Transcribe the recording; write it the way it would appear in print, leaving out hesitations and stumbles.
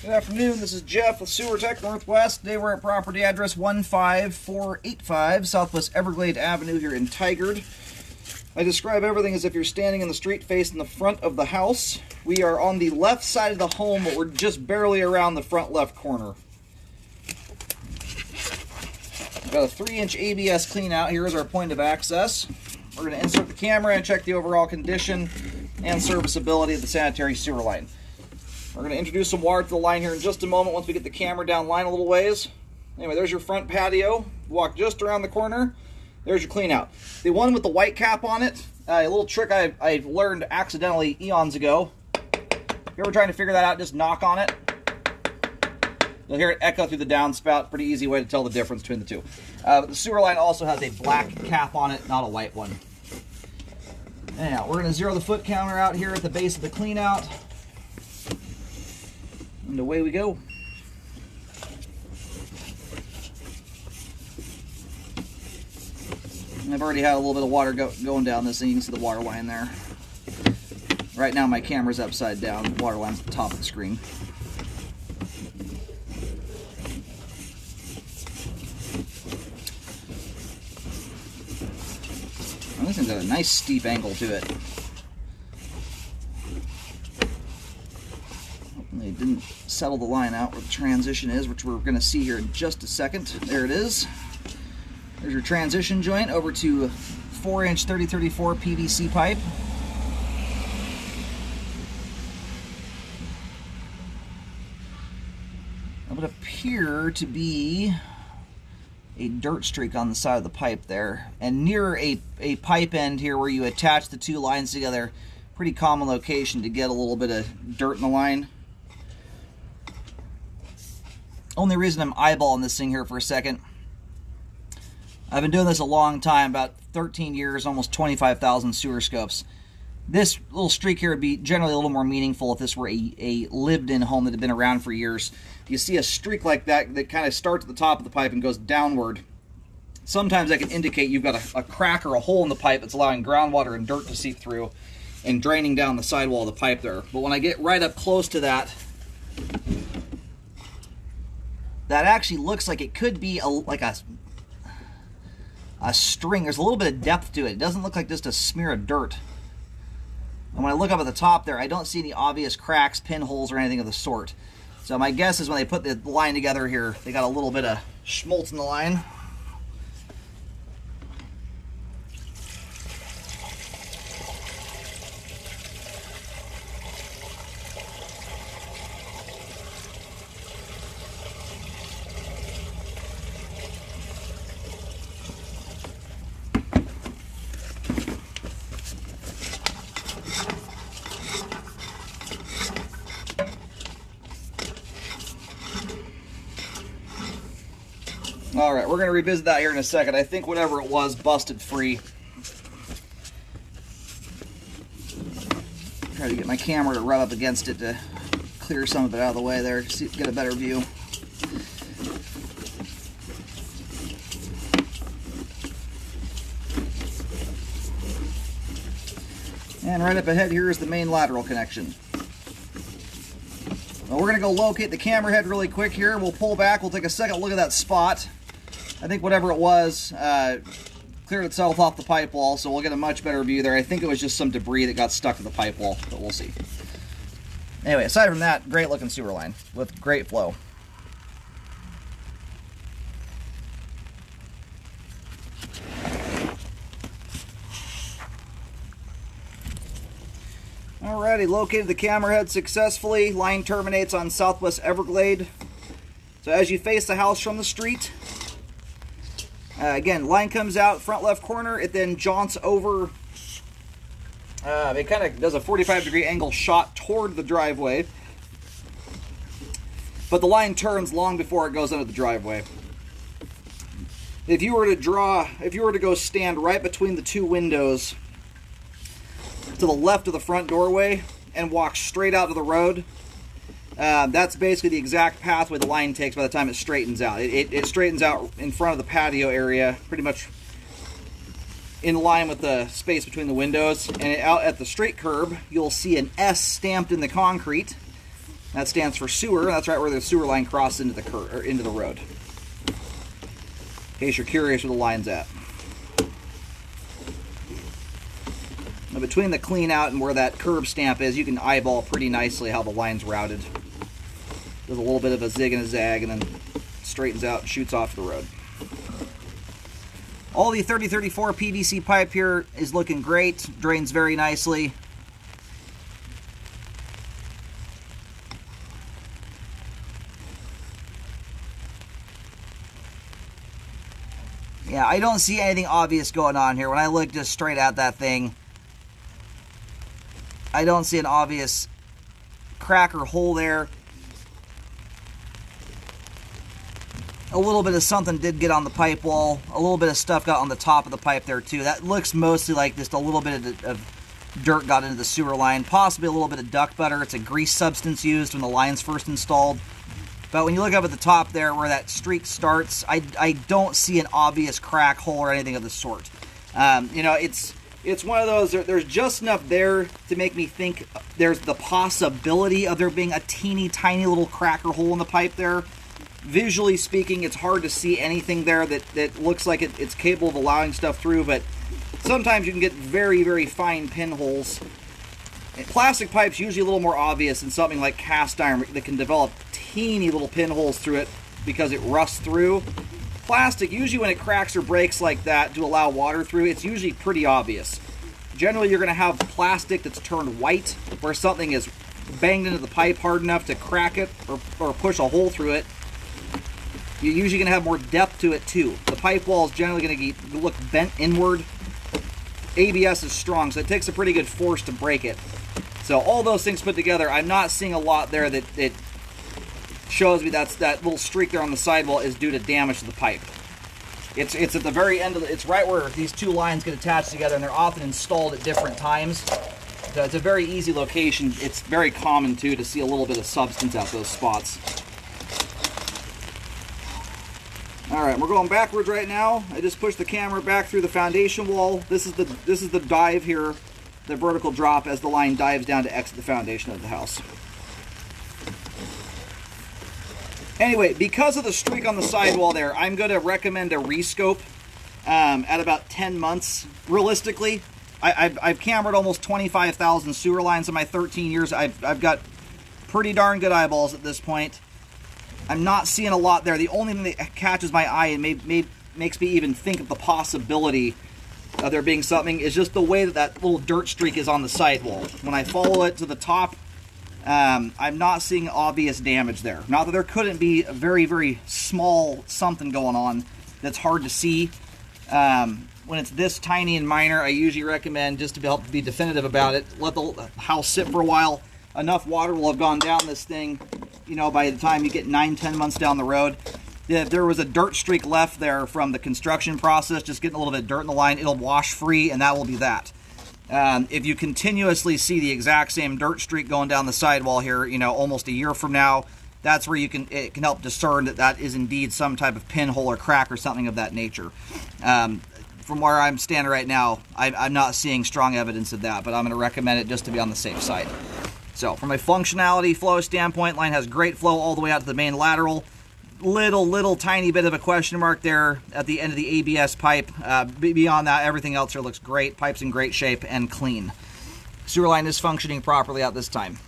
Good afternoon, this is Jeff with Sewer Tech Northwest. Today we're at property address 15485 Southwest Everglade Avenue here in Tigard. I describe everything as if you're standing in the street facing the front of the house. We are on the left side of the home, but we're just barely around the front left corner. We've got a 3-inch ABS clean out here as our point of access. We're going to insert the camera and check the overall condition and serviceability of the sanitary sewer line. We're going to introduce some water to the line here in just a moment once we get the camera down line a little ways. Anyway, there's your front patio. Walk just around the corner. There's your clean out. The one with the white cap on it, a little trick I learned accidentally eons ago. If you're ever trying to figure that out, just knock on it. You'll hear it echo through the downspout. Pretty easy way to tell the difference between the two. But the sewer line also has a black cap on it, not a white one. Now, we're going to zero the foot counter out here at the base of the clean out. And away we go. And I've already had a little bit of water going down this, and you can see the water line there. Right now my camera's upside down. The water line's at the top of the screen. And this thing's got a nice steep angle to it. They didn't settle the line out where the transition is, which we're going to see here in just a second. There it is. There's your transition joint over to 4-inch 3034 PVC pipe. It would appear to be a dirt streak on the side of the pipe there. And near a pipe end here where you attach the two lines together, pretty common location to get a little bit of dirt in the line. Only reason I'm eyeballing this thing here for a second, I've been doing this a long time, about 13 years, almost 25,000 sewer scopes. This little streak here would be generally a little more meaningful if this were a lived-in home that had been around for years. You see a streak like that that kind of starts at the top of the pipe and goes downward. Sometimes that can indicate you've got a crack or a hole in the pipe that's allowing groundwater and dirt to seep through and draining down the sidewall of the pipe there. But when I get right up close to that, that actually looks like it could be like a string. There's a little bit of depth to it. It doesn't look like just a smear of dirt. And when I look up at the top there, I don't see any obvious cracks, pinholes, or anything of the sort. So my guess is when they put the line together here, they got a little bit of schmaltz in the line. Alright, we're going to revisit that here in a second. I think whatever it was busted free. Try to get my camera to rub up against it to clear some of it out of the way there, see, get a better view. And right up ahead here is the main lateral connection. Well, we're going to go locate the camera head really quick here. We'll pull back. We'll take a second look at that spot. I think whatever it was cleared itself off the pipe wall, so we'll get a much better view there. I think it was just some debris that got stuck to the pipe wall, but we'll see. Anyway, aside from that, great looking sewer line with great flow. Alrighty, located the camera head successfully. Line terminates on Southwest Everglade. So as you face the house from the street, again, line comes out front left corner. It then jaunts over. It kind of does a 45-degree angle shot toward the driveway. But the line turns long before it goes under the driveway. If you were to go stand right between the two windows to the left of the front doorway and walk straight out to the road, that's basically the exact pathway the line takes by the time it straightens out. It straightens out in front of the patio area, pretty much in line with the space between the windows. And out at the straight curb, you'll see an S stamped in the concrete. That stands for sewer. That's right where the sewer line crosses into the road. In case you're curious where the line's at. Now between the clean out and where that curb stamp is, you can eyeball pretty nicely how the line's routed. There's a little bit of a zig and a zag, and then straightens out and shoots off the road. All the 3034 PVC pipe here is looking great. Drains very nicely. Yeah, I don't see anything obvious going on here. When I look just straight at that thing, I don't see an obvious crack or hole there. A little bit of something did get on the pipe wall. A little bit of stuff got on the top of the pipe there too. That looks mostly like just a little bit of dirt got into the sewer line. Possibly a little bit of duck butter. It's a grease substance used when the line's first installed. But when you look up at the top there where that streak starts, I don't see an obvious crack, hole, or anything of the sort. You know, it's one of those, there's just enough there to make me think there's the possibility of there being a teeny tiny little crack or hole in the pipe there. Visually speaking, it's hard to see anything there that looks like it's capable of allowing stuff through, but sometimes you can get very, very fine pinholes. Plastic pipe's usually a little more obvious than something like cast iron that can develop teeny little pinholes through it because it rusts through. Plastic, usually when it cracks or breaks like that to allow water through, it's usually pretty obvious. Generally, you're going to have plastic that's turned white where something is banged into the pipe hard enough to crack it or push a hole through it. You're usually going to have more depth to it too. The pipe wall is generally going to look bent inward. ABS is strong, so it takes a pretty good force to break it. So all those things put together, I'm not seeing a lot there that shows me that little streak there on the sidewall is due to damage to the pipe. It's at the very end of it's right where these two lines get attached together, and they're often installed at different times. So it's a very easy location. It's very common too to see a little bit of substance at those spots. All right, we're going backwards right now. I just pushed the camera back through the foundation wall. This is the dive here, the vertical drop as the line dives down to exit the foundation of the house. Anyway, because of the streak on the sidewall there, I'm going to recommend a rescope at about 10 months. Realistically, I've cambered almost 25,000 sewer lines in my 13 years. I've got pretty darn good eyeballs at this point. I'm not seeing a lot there. The only thing that catches my eye and makes me even think of the possibility of there being something is just the way that little dirt streak is on the sidewall. When I follow it to the top, I'm not seeing obvious damage there. Not that there couldn't be a very, very small something going on that's hard to see. When it's this tiny and minor, I usually recommend, just to help be definitive about it, let the house sit for a while. Enough water will have gone down this thing, you know, by the time you get 9-10 months down the road. If there was a dirt streak left there from the construction process, just getting a little bit of dirt in the line, it'll wash free, and that will be that. If you continuously see the exact same dirt streak going down the sidewall here, you know, almost a year from now, that's where it can help discern that is indeed some type of pinhole or crack or something of that nature. From where I'm standing right now, I'm not seeing strong evidence of that, but I'm going to recommend it just to be on the safe side. So, from a functionality flow standpoint, line has great flow all the way out to the main lateral. Little tiny bit of a question mark there at the end of the ABS pipe. Beyond that, everything else here looks great. Pipe's in great shape and clean. Sewer line is functioning properly at this time.